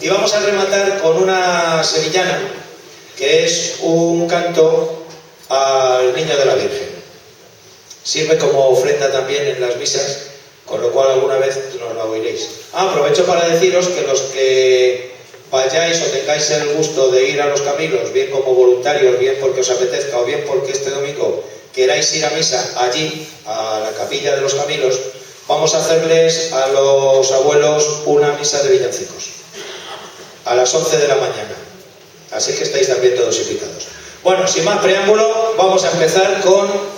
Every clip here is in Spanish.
Y vamos a rematar con una sevillana, que es un canto al Niño de la Virgen. Sirve como ofrenda también en las misas, con lo cual alguna vez nos la oiréis. Aprovecho para deciros que los que vayáis o tengáis el gusto de ir a los Camilos, bien como voluntarios, bien porque os apetezca o bien porque este domingo queráis ir a misa allí, a la capilla de los Camilos, vamos a hacerles a los abuelos una misa de villancicos a las 11 de la mañana. Así que estáis también todos invitados. Bueno, sin más preámbulo, vamos a empezar con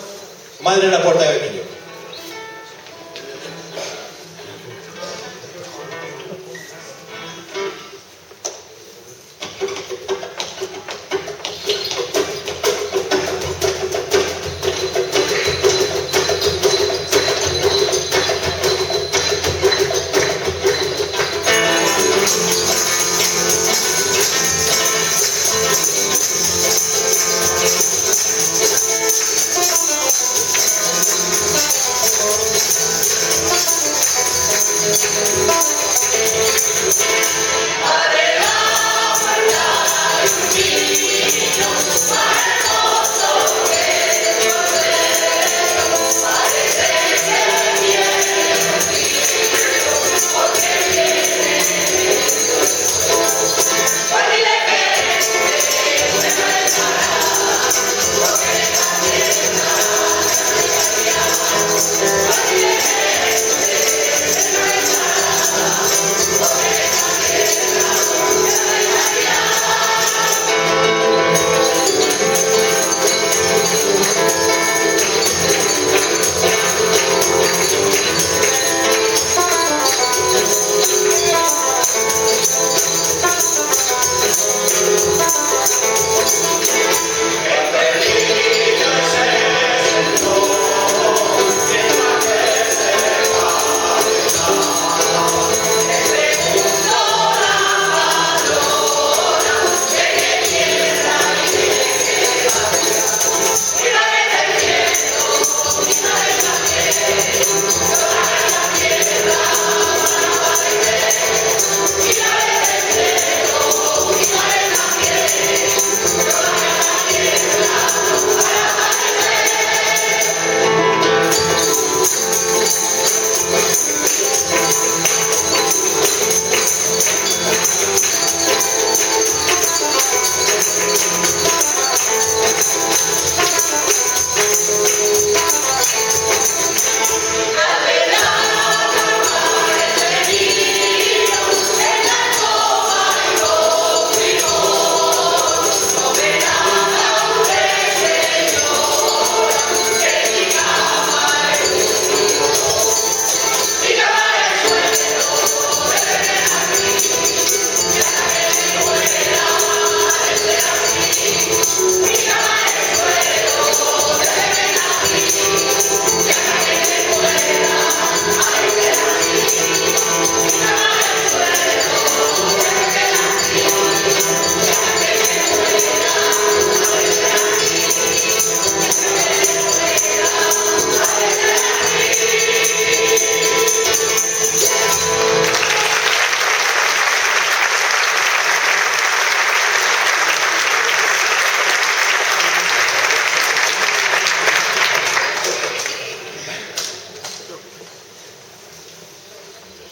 Madre en la puerta del niño.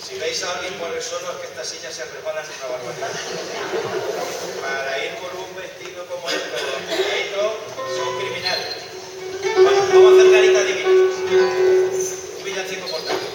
Si veis a alguien por el suelo, es que estas sillas se resbalan una barbaridad. Para ir con un vestido como esto, son criminales. Bueno, vamos a hacer carita divina. Un villancico por tanto.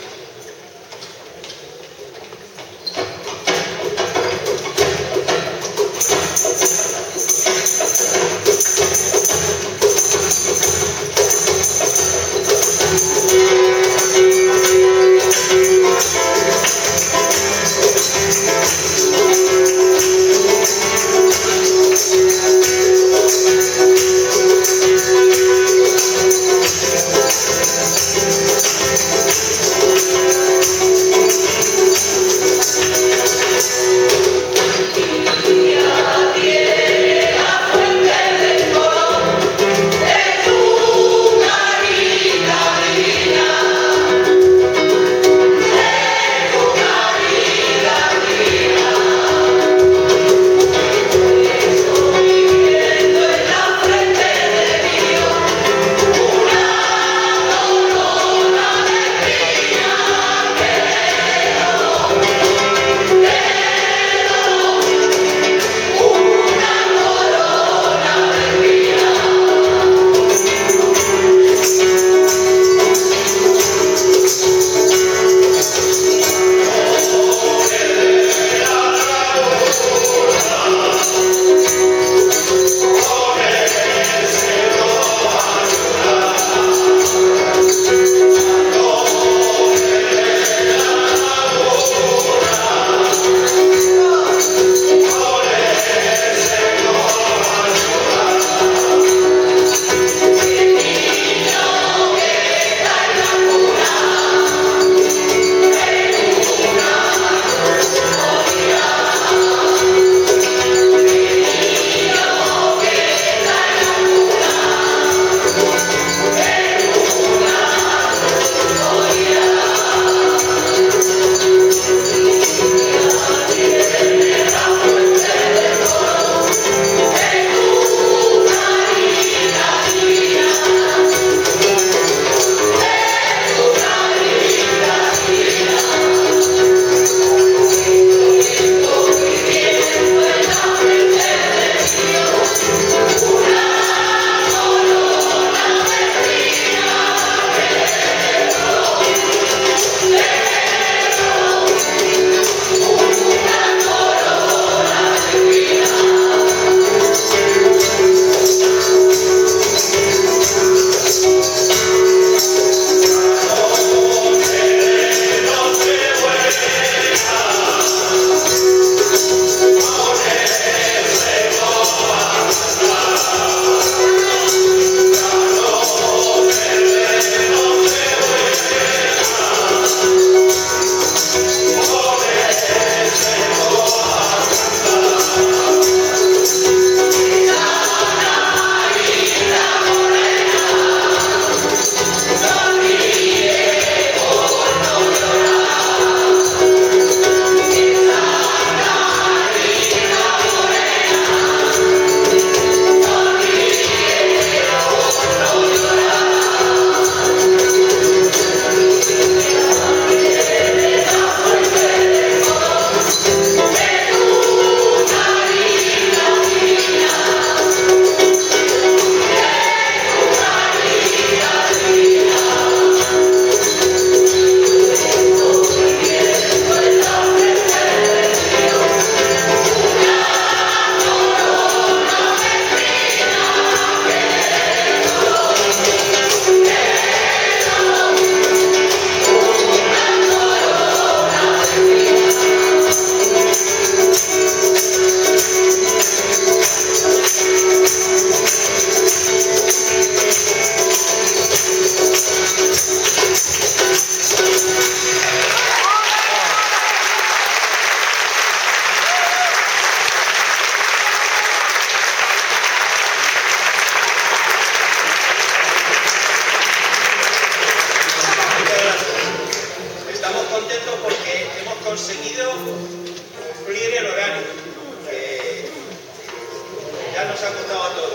nos ha costado a todos.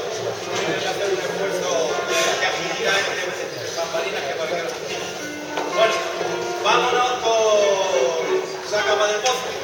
Tenemos que hacer un esfuerzo de agilidad entre bambalinas que cualquier otro. Bueno, vámonos con Sácame del Pozo.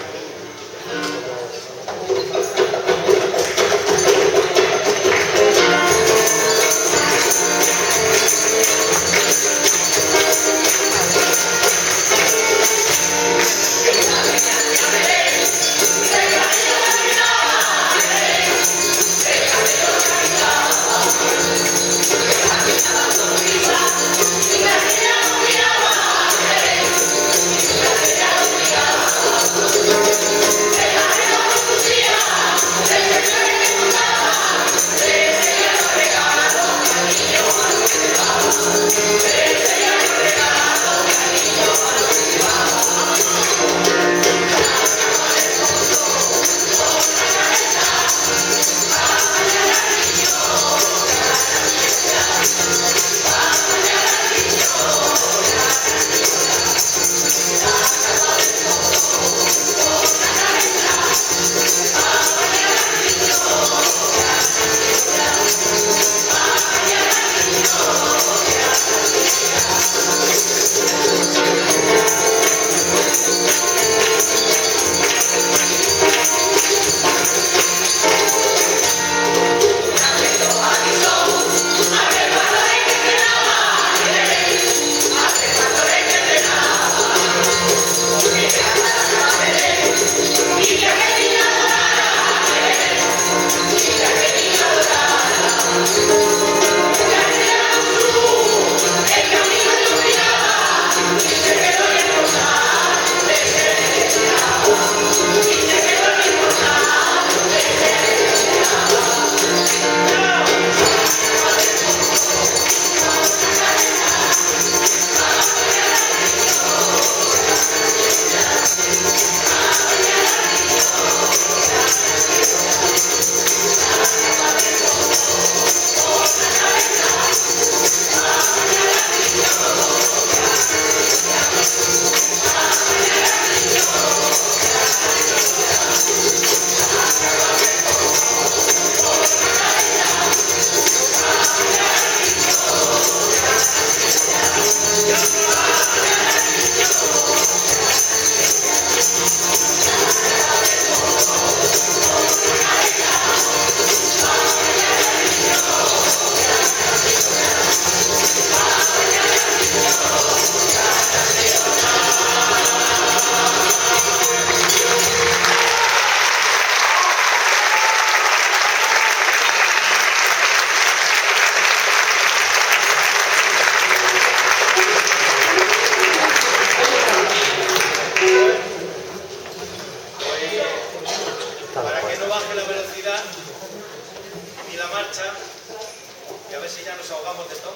Y a ver si ya nos ahogamos de todo.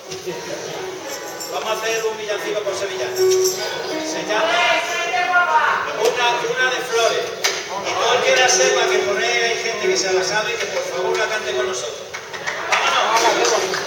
Vamos a hacer un villancico por sevillana. Se llama Una de Flores. Y todo el que la sepa, que por ahí hay gente que se la sabe, que por favor la cante con nosotros. ¡Vámonos!